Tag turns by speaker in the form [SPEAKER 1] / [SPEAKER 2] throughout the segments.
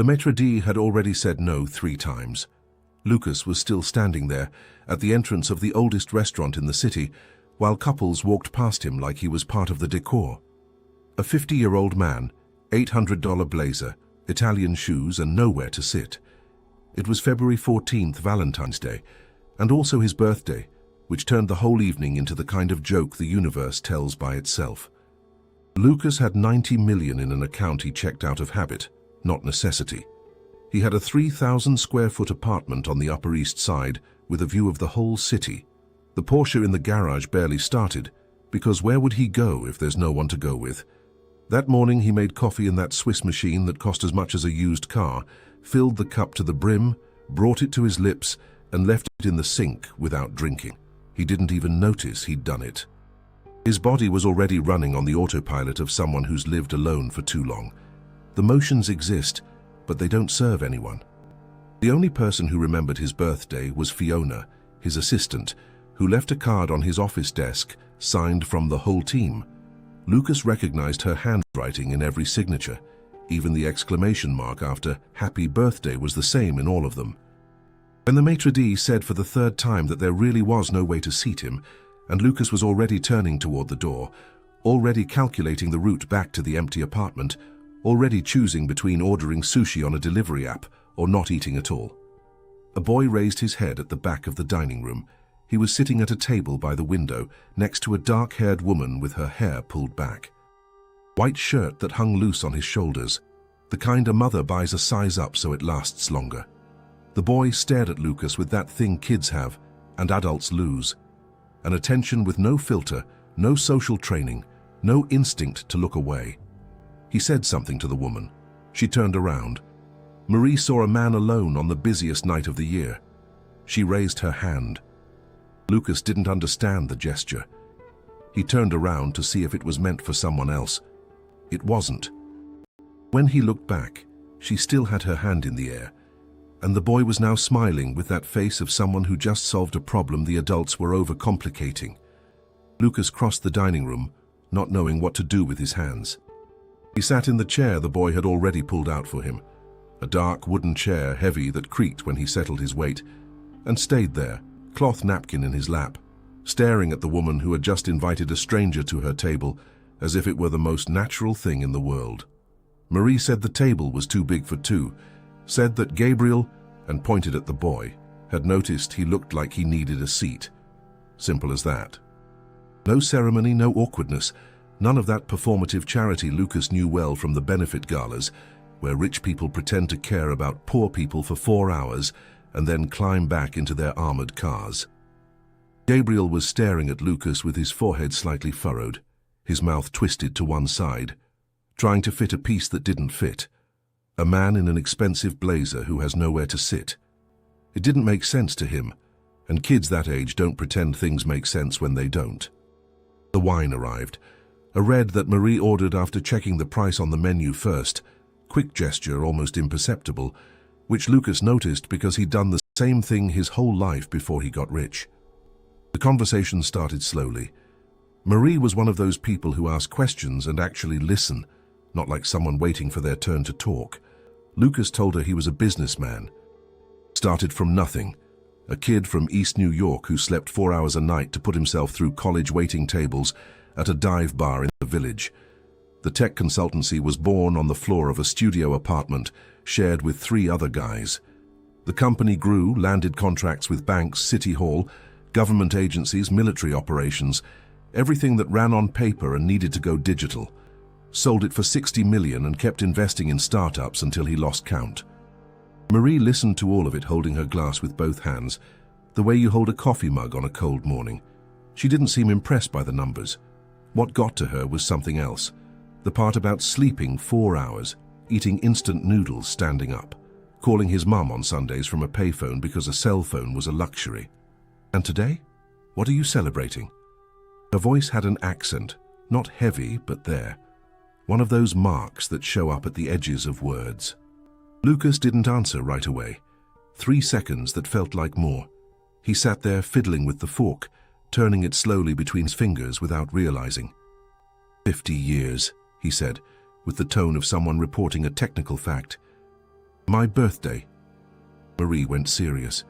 [SPEAKER 1] The maître d' had already said no 3 times. Lucas was still standing there, at the entrance of the oldest restaurant in the city, while couples walked past him like he was part of the decor. A 50-year-old man, $800 blazer, Italian shoes, and nowhere to sit. It was February 14th, Valentine's Day, and also his birthday, which turned the whole evening into the kind of joke the universe tells by itself. Lucas had 90 million in an account he checked out of habit, not necessity. He had a 3,000-square-foot apartment on the Upper East Side with a view of the whole city. The Porsche in the garage barely started, because where would he go if there's no one to go with? That morning he made coffee in that Swiss machine that cost as much as a used car, filled the cup to the brim, brought it to his lips, and left it in the sink without drinking. He didn't even notice he'd done it. His body was already running on the autopilot of someone who's lived alone for too long. The motions exist, but they don't serve anyone. The only person who remembered his birthday was Fiona, his assistant, who left a card on his office desk, signed from the whole team. Lucas recognized her handwriting in every signature. Even the exclamation mark after "Happy Birthday" was the same in all of them. When the maitre d' said for the 3rd time that there really was no way to seat him, and Lucas was already turning toward the door, already calculating the route back to the empty apartment, already choosing between ordering sushi on a delivery app or not eating at all. A boy raised his head at the back of the dining room. He was sitting at a table by the window next to a dark-haired woman with her hair pulled back. White shirt that hung loose on his shoulders, the kind a mother buys a size up so it lasts longer. The boy stared at Lucas with that thing kids have and adults lose, an attention with no filter, no social training, no instinct to look away. He said something to the woman. She turned around. Marie saw a man alone on the busiest night of the year. She raised her hand. Lucas didn't understand the gesture. He turned around to see if it was meant for someone else. It wasn't. When he looked back, she still had her hand in the air, and the boy was now smiling with that face of someone who just solved a problem the adults were overcomplicating. Lucas crossed the dining room, not knowing what to do with his hands. He sat in the chair the boy had already pulled out for him, a dark wooden chair heavy that creaked when he settled his weight, and stayed there, cloth napkin in his lap, staring at the woman who had just invited a stranger to her table as if it were the most natural thing in the world. Marie said the table was too big for 2, said that Gabriel, and pointed at the boy, had noticed he looked like he needed a seat. Simple as that. No ceremony, no awkwardness, none of that performative charity Lucas knew well from the benefit galas, where rich people pretend to care about poor people for 4 hours and then climb back into their armored cars. Gabriel was staring at Lucas with his forehead slightly furrowed, his mouth twisted to one side, trying to fit a piece that didn't fit. A man in an expensive blazer who has nowhere to sit. It didn't make sense to him, and kids that age don't pretend things make sense when they don't. The wine arrived, a red that Marie ordered after checking the price on the menu first, quick gesture almost imperceptible, which Lucas noticed because he'd done the same thing his whole life before he got rich. The conversation started slowly. Marie was one of those people who ask questions and actually listen, not like someone waiting for their turn to talk. Lucas told her he was a businessman. Started from nothing, a kid from East New York who slept 4 hours a night to put himself through college waiting tables at a dive bar in the village. The tech consultancy was born on the floor of a studio apartment shared with 3 other guys. The company grew, landed contracts with banks, city hall, government agencies, military operations, everything that ran on paper and needed to go digital. Sold it for 60 million and kept investing in startups until he lost count. Marie listened to all of it, holding her glass with both hands, the way you hold a coffee mug on a cold morning. She didn't seem impressed by the numbers. What got to her was something else. The part about sleeping 4 hours, eating instant noodles standing up, calling his mum on Sundays from a payphone because a cell phone was a luxury. And today? What are you celebrating? Her voice had an accent, not heavy, but there. One of those marks that show up at the edges of words. Lucas didn't answer right away. 3 seconds that felt like more. He sat there fiddling with the fork, turning it slowly between his fingers without realizing. 50 years, he said, with the tone of someone reporting a technical fact. My birthday. Marie went serious.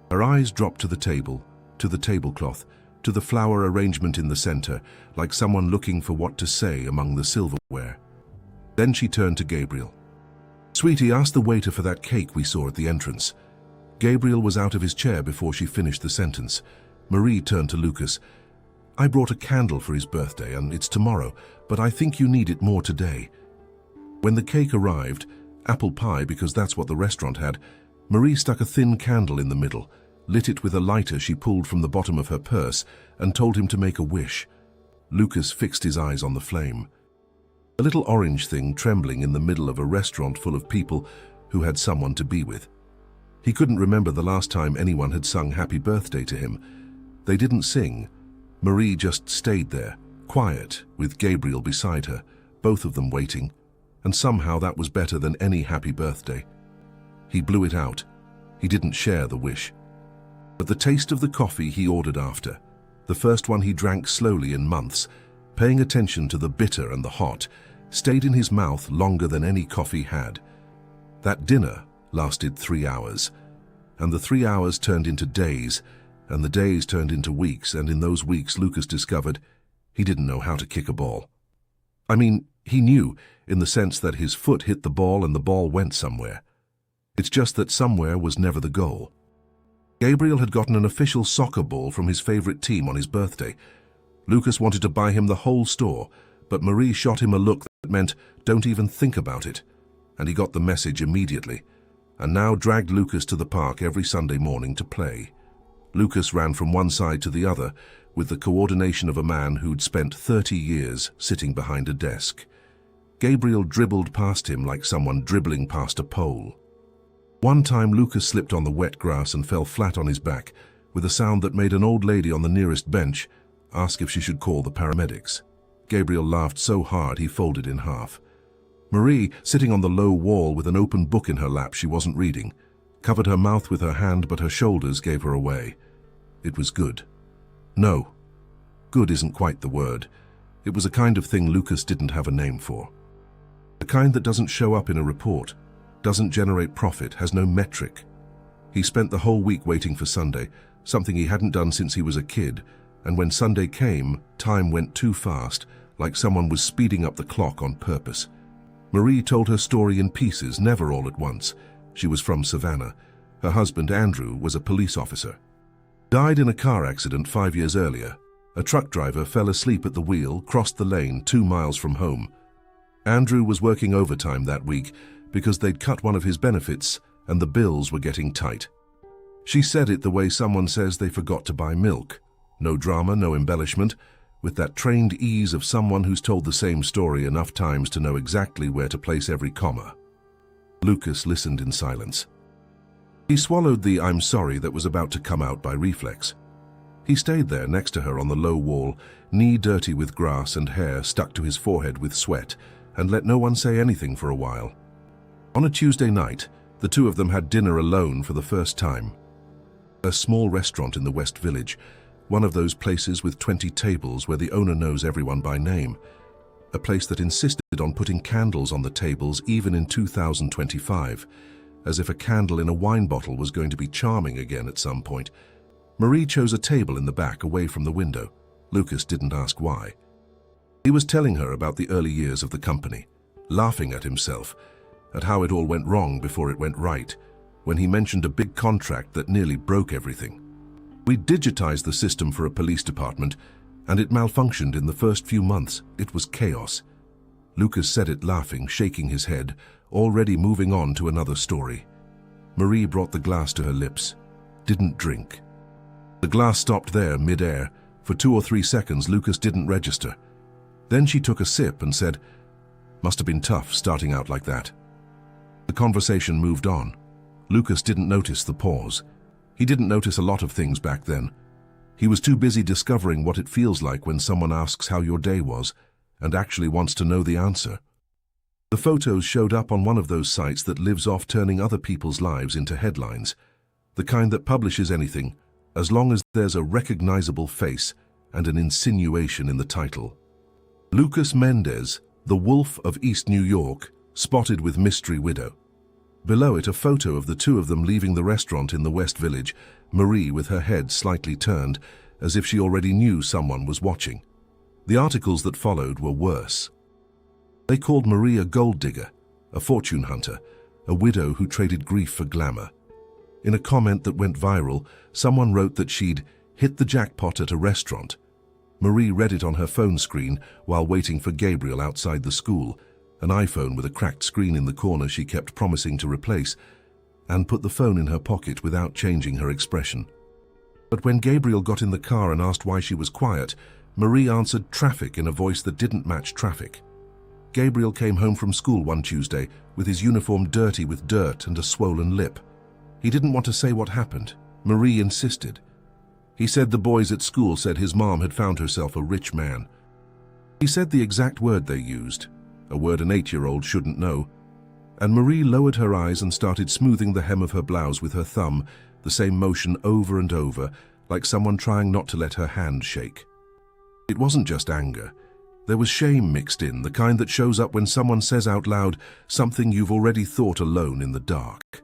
[SPEAKER 1] Her eyes dropped to the table, to the tablecloth, to the flower arrangement in the center, like someone looking for what to say among the silverware. Then she turned to Gabriel. Sweetie, ask the waiter for that cake we saw at the entrance. Gabriel was out of his chair before she finished the sentence. Marie turned to Lucas. I brought a candle for his birthday, and it's tomorrow, but I think you need it more today. When the cake arrived, apple pie because that's what the restaurant had, Marie stuck a thin candle in the middle, lit it with a lighter she pulled from the bottom of her purse, and told him to make a wish. Lucas fixed his eyes on the flame. A little orange thing trembling in the middle of a restaurant full of people who had someone to be with. He couldn't remember the last time anyone had sung happy birthday to him. They didn't sing. Marie just stayed there, quiet, with Gabriel beside her, both of them waiting, and somehow that was better than any happy birthday. He blew it out. He didn't share the wish. But the taste of the coffee he ordered after, the first one he drank slowly in months, paying attention to the bitter and the hot, stayed in his mouth longer than any coffee had. That dinner lasted 3 hours, and the 3 hours turned into days, and the days turned into weeks, and in those weeks Lucas discovered he didn't know how to kick a ball. I mean, he knew, in the sense that his foot hit the ball and the ball went somewhere. It's just that somewhere was never the goal. Gabriel had gotten an official soccer ball from his favorite team on his birthday. Lucas wanted to buy him the whole store, but Marie shot him a look that meant, don't even think about it. And he got the message immediately, and now dragged Lucas to the park every Sunday morning to play. Lucas ran from one side to the other with the coordination of a man who'd spent 30 years sitting behind a desk. Gabriel dribbled past him like someone dribbling past a pole. One time Lucas slipped on the wet grass and fell flat on his back with a sound that made an old lady on the nearest bench ask if she should call the paramedics. Gabriel laughed so hard he folded in half. Marie, sitting on the low wall with an open book in her lap she wasn't reading, covered her mouth with her hand, but her shoulders gave her away. It was good. No, good isn't quite the word. It was a kind of thing Lucas didn't have a name for. The kind that doesn't show up in a report, doesn't generate profit, has no metric. He spent the whole week waiting for Sunday, something he hadn't done since he was a kid, and when Sunday came, time went too fast, like someone was speeding up the clock on purpose. Marie told her story in pieces, never all at once. She was from Savannah. Her husband, Andrew, was a police officer. Died in a car accident 5 years earlier. A truck driver fell asleep at the wheel, crossed the lane 2 miles from home. Andrew was working overtime that week because they'd cut one of his benefits and the bills were getting tight. She said it the way someone says they forgot to buy milk. No drama, no embellishment, with that trained ease of someone who's told the same story enough times to know exactly where to place every comma. Lucas listened in silence. He swallowed the "I'm sorry" that was about to come out by reflex. He stayed there next to her on the low wall, knee dirty with grass and hair stuck to his forehead with sweat, and let no one say anything for a while. On a Tuesday night, the two of them had dinner alone for the first time. A small restaurant in the West Village, one of those places with 20 tables where the owner knows everyone by name. A place that insisted on putting candles on the tables even in 2025, as if a candle in a wine bottle was going to be charming again at some point. Marie chose a table in the back away from the window. Lucas didn't ask why. He was telling her about the early years of the company, laughing at himself, at how it all went wrong before it went right, when he mentioned a big contract that nearly broke everything. We digitized the system for a police department, and it malfunctioned in the first few months. It was chaos. Lucas said it laughing, shaking his head, already moving on to another story. Marie brought the glass to her lips, didn't drink. The glass stopped there, mid-air. For 2 or 3 seconds, Lucas didn't register. Then she took a sip and said, "Must have been tough starting out like that." The conversation moved on. Lucas didn't notice the pause. He didn't notice a lot of things back then. He was too busy discovering what it feels like when someone asks how your day was and actually wants to know the answer. The photos showed up on one of those sites that lives off turning other people's lives into headlines, the kind that publishes anything, as long as there's a recognizable face and an insinuation in the title. Lucas Mendez, the Wolf of East New York, spotted with mystery widow. Below it, a photo of the two of them leaving the restaurant in the West Village, Marie with her head slightly turned, as if she already knew someone was watching. The articles that followed were worse. They called Marie a gold digger, a fortune hunter, a widow who traded grief for glamour. In a comment that went viral, someone wrote that she'd hit the jackpot at a restaurant. Marie read it on her phone screen while waiting for Gabriel outside the school, an iPhone with a cracked screen in the corner she kept promising to replace, and put the phone in her pocket without changing her expression. But when Gabriel got in the car and asked why she was quiet, Marie answered traffic in a voice that didn't match traffic. Gabriel came home from school one Tuesday with his uniform dirty with dirt and a swollen lip. He didn't want to say what happened. Marie insisted. He said the boys at school said his mom had found herself a rich man. He said the exact word they used, a word an 8-year-old shouldn't know, and Marie lowered her eyes and started smoothing the hem of her blouse with her thumb, the same motion over and over, like someone trying not to let her hand shake. It wasn't just anger. There was shame mixed in, the kind that shows up when someone says out loud something you've already thought alone in the dark.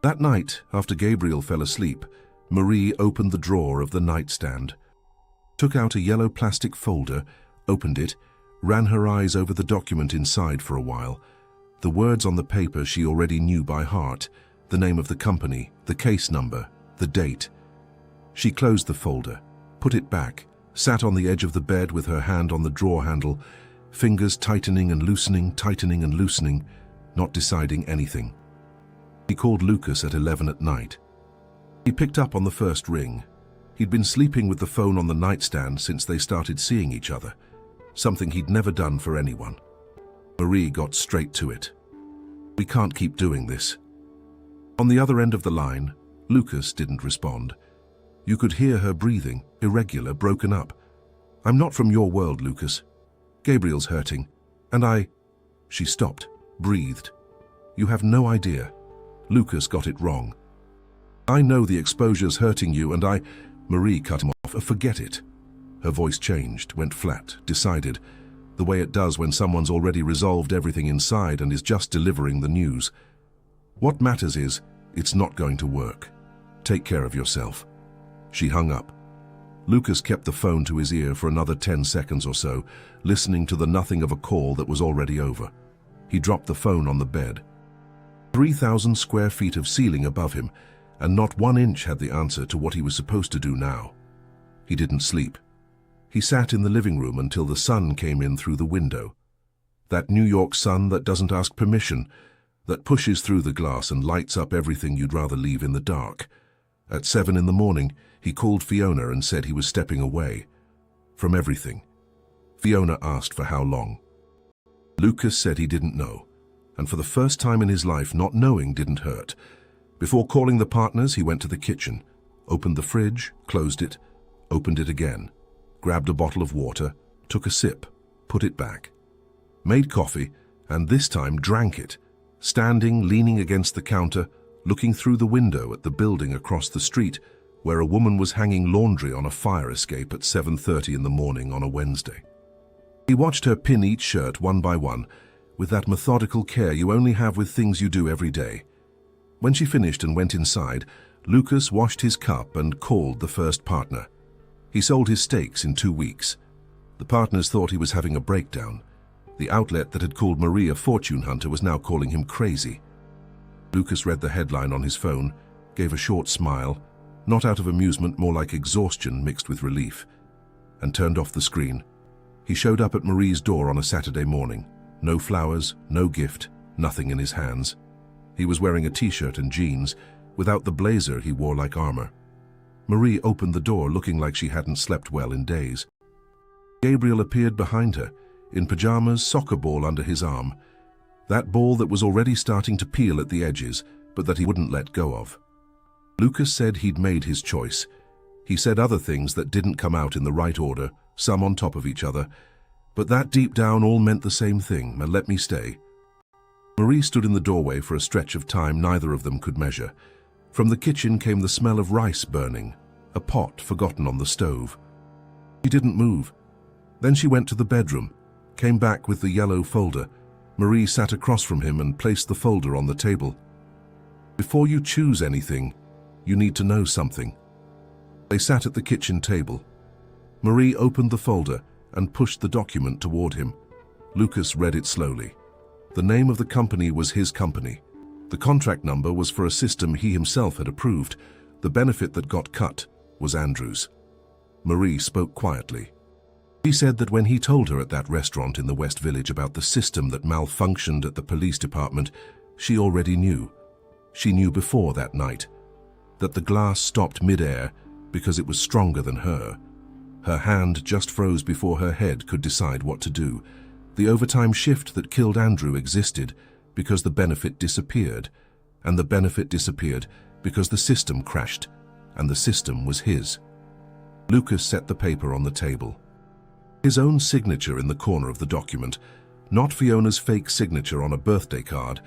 [SPEAKER 1] That night, after Gabriel fell asleep, Marie opened the drawer of the nightstand, took out a yellow plastic folder, opened it, ran her eyes over the document inside for a while. The words on the paper she already knew by heart, the name of the company, the case number, the date. She closed the folder, put it back, sat on the edge of the bed with her hand on the drawer handle, fingers tightening and loosening, not deciding anything. He called Lucas at 11 at night. He picked up on the first ring. He'd been sleeping with the phone on the nightstand since they started seeing each other, something he'd never done for anyone. Marie got straight to it. "We can't keep doing this." On the other end of the line, Lucas didn't respond. You could hear her breathing, irregular, broken up. "I'm not from your world, Lucas. Gabriel's hurting. And She stopped, breathed. "You have no idea." Lucas got it wrong. "I know the exposure's hurting you and Marie cut him off. "Forget it." Her voice changed, went flat, decided, the way it does when someone's already resolved everything inside and is just delivering the news. "What matters is, it's not going to work. Take care of yourself." She hung up. Lucas kept the phone to his ear for another 10 seconds or so, listening to the nothing of a call that was already over. He dropped the phone on the bed. 3,000 square feet of ceiling above him, and not 1 inch had the answer to what he was supposed to do now. He didn't sleep. He sat in the living room until the sun came in through the window. That New York sun that doesn't ask permission, that pushes through the glass and lights up everything you'd rather leave in the dark. At 7 in the morning, he called Fiona and said he was stepping away. From everything. Fiona asked for how long. Lucas said he didn't know, and for the first time in his life, not knowing didn't hurt. Before calling the partners, he went to the kitchen, opened the fridge, closed it, opened it again, grabbed a bottle of water, took a sip, put it back, made coffee, and this time drank it, standing, leaning against the counter, looking through the window at the building across the street, where a woman was hanging laundry on a fire escape at 7:30 in the morning on a Wednesday. He watched her pin each shirt one by one, with that methodical care you only have with things you do every day. When she finished and went inside, Lucas washed his cup and called the first partner. He sold his steaks in 2 weeks. The partners thought he was having a breakdown. The outlet that had called Marie a fortune hunter was now calling him crazy. Lucas read the headline on his phone, gave a short smile, not out of amusement, more like exhaustion mixed with relief, and turned off the screen. He showed up at Marie's door on a Saturday morning. No flowers, no gift, nothing in his hands. He was wearing a t-shirt and jeans, without the blazer he wore like armor. Marie opened the door looking like she hadn't slept well in days. Gabriel appeared behind her, in pajamas, soccer ball under his arm. That ball that was already starting to peel at the edges, but that he wouldn't let go of. Lucas said he'd made his choice. He said other things that didn't come out in the right order, some on top of each other, but that deep down all meant the same thing, and let me stay. Marie stood in the doorway for a stretch of time neither of them could measure. From the kitchen came the smell of rice burning, a pot forgotten on the stove. She didn't move. Then she went to the bedroom, came back with the yellow folder. Marie sat across from him and placed the folder on the table. Before you choose anything, you need to know something. They sat at the kitchen table. Marie opened the folder and pushed the document toward him. Lucas read it slowly. The name of the company was his company. The contract number was for a system he himself had approved. The benefit that got cut was Andrew's. Marie spoke quietly. He said that when he told her at that restaurant in the West Village about the system that malfunctioned at the police department, she already knew. She knew before that night that the glass stopped mid-air because it was stronger than her. Her hand just froze before her head could decide what to do. The overtime shift that killed Andrew existed because the benefit disappeared, and the benefit disappeared because the system crashed, and the system was his. Lucas set the paper on the table. His own signature in the corner of the document, not Fiona's fake signature on a birthday card,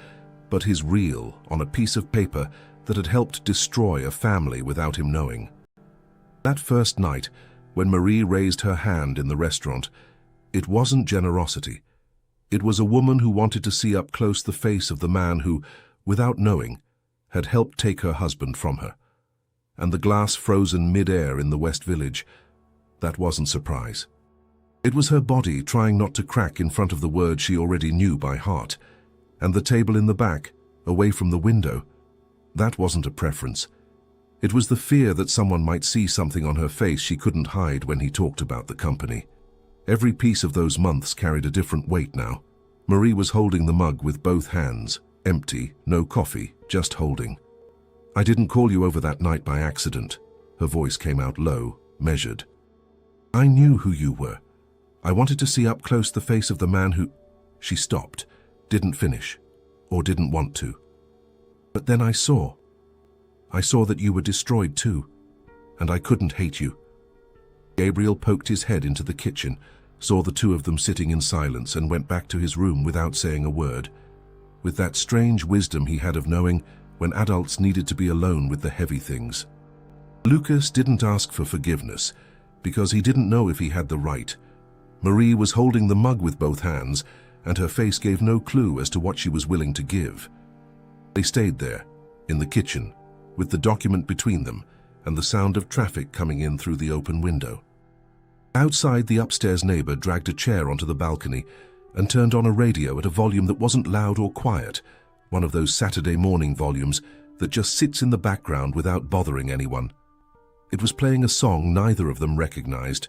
[SPEAKER 1] but his real on a piece of paper that had helped destroy a family without him knowing. That first night, when Marie raised her hand in the restaurant, it wasn't generosity. It was a woman who wanted to see up close the face of the man who, without knowing, had helped take her husband from her. And the glass frozen mid-air in the West Village, that wasn't surprise. It was her body trying not to crack in front of the words she already knew by heart. And the table in the back, away from the window, that wasn't a preference. It was the fear that someone might see something on her face she couldn't hide when he talked about the company. Every piece of those months carried a different weight now. Marie was holding the mug with both hands, empty, no coffee, just holding. "I didn't call you over that night by accident." Her voice came out low, measured. "I knew who you were. I wanted to see up close the face of the man who—" She stopped, didn't finish, or didn't want to. "But then I saw that you were destroyed too, and I couldn't hate you." Gabriel poked his head into the kitchen, saw the two of them sitting in silence, and went back to his room without saying a word, with that strange wisdom he had of knowing when adults needed to be alone with the heavy things. Lucas didn't ask for forgiveness, because he didn't know if he had the right. Marie was holding the mug with both hands, and her face gave no clue as to what she was willing to give. They stayed there, in the kitchen, with the document between them and the sound of traffic coming in through the open window. Outside, the upstairs neighbor dragged a chair onto the balcony and turned on a radio at a volume that wasn't loud or quiet, one of those Saturday morning volumes that just sits in the background without bothering anyone. It was playing a song neither of them recognized.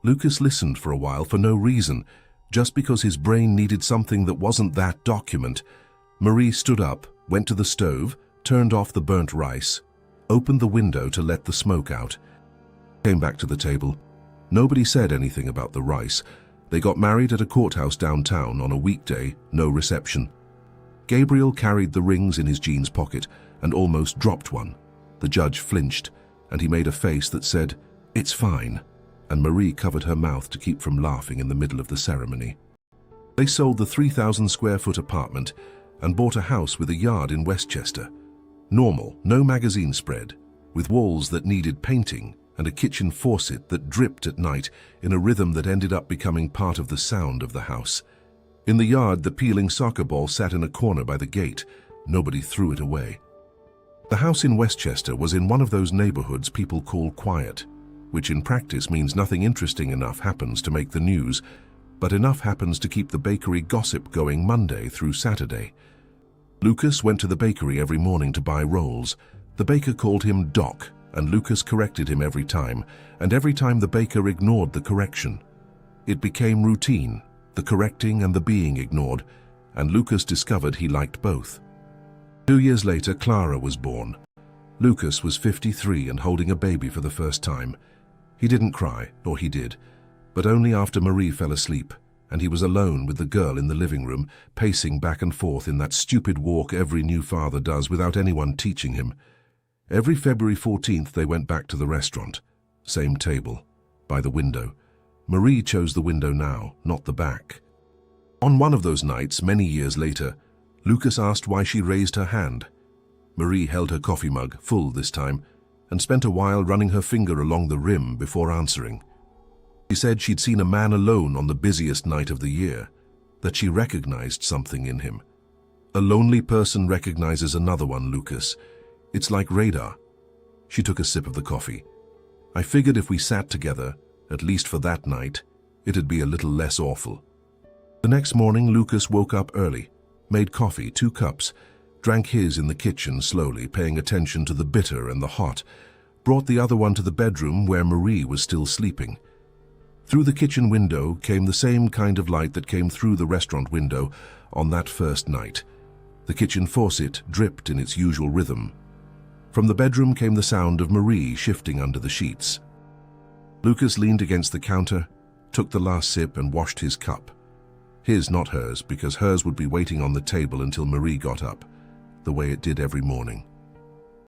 [SPEAKER 1] Lucas listened for a while for no reason, just because his brain needed something that wasn't that document. Marie stood up, went to the stove, turned off the burnt rice, opened the window to let the smoke out, came back to the table. Nobody said anything about the rice. They got married at a courthouse downtown on a weekday, no reception. Gabriel carried the rings in his jeans pocket and almost dropped one. The judge flinched, and he made a face that said, "It's fine," and Marie covered her mouth to keep from laughing in the middle of the ceremony. They sold the 3,000 square foot apartment and bought a house with a yard in Westchester. Normal, no magazine spread, with walls that needed painting and a kitchen faucet that dripped at night in a rhythm that ended up becoming part of the sound of the house. In the yard, the peeling soccer ball sat in a corner by the gate. Nobody threw it away. The house in Westchester was in one of those neighborhoods people call quiet, which in practice means nothing interesting enough happens to make the news, but enough happens to keep the bakery gossip going Monday through Saturday. Lucas went to the bakery every morning to buy rolls. The baker called him Doc, and Lucas corrected him every time, and every time the baker ignored the correction. It became routine, the correcting and the being ignored, and Lucas discovered he liked both. 2 years later, Clara was born. Lucas was 53 and holding a baby for the first time. He didn't cry, or he did, but only after Marie fell asleep, and he was alone with the girl in the living room, pacing back and forth in that stupid walk every new father does without anyone teaching him. Every February 14th they went back to the restaurant. Same table, by the window. Marie chose the window now, not the back. On one of those nights, many years later, Lucas asked why she raised her hand. Marie held her coffee mug, full this time, and spent a while running her finger along the rim before answering. She said she'd seen a man alone on the busiest night of the year, that she recognized something in him. A lonely person recognizes another one, Lucas. It's like radar. She took a sip of the coffee. I figured if we sat together, at least for that night, it'd be a little less awful. The next morning, Lucas woke up early, made coffee, 2 cups, drank his in the kitchen slowly, paying attention to the bitter and the hot, brought the other one to the bedroom where Marie was still sleeping. Through the kitchen window came the same kind of light that came through the restaurant window on that first night. The kitchen faucet dripped in its usual rhythm. From the bedroom came the sound of Marie shifting under the sheets. Lucas leaned against the counter, took the last sip and washed his cup. His, not hers, because hers would be waiting on the table until Marie got up, the way it did every morning.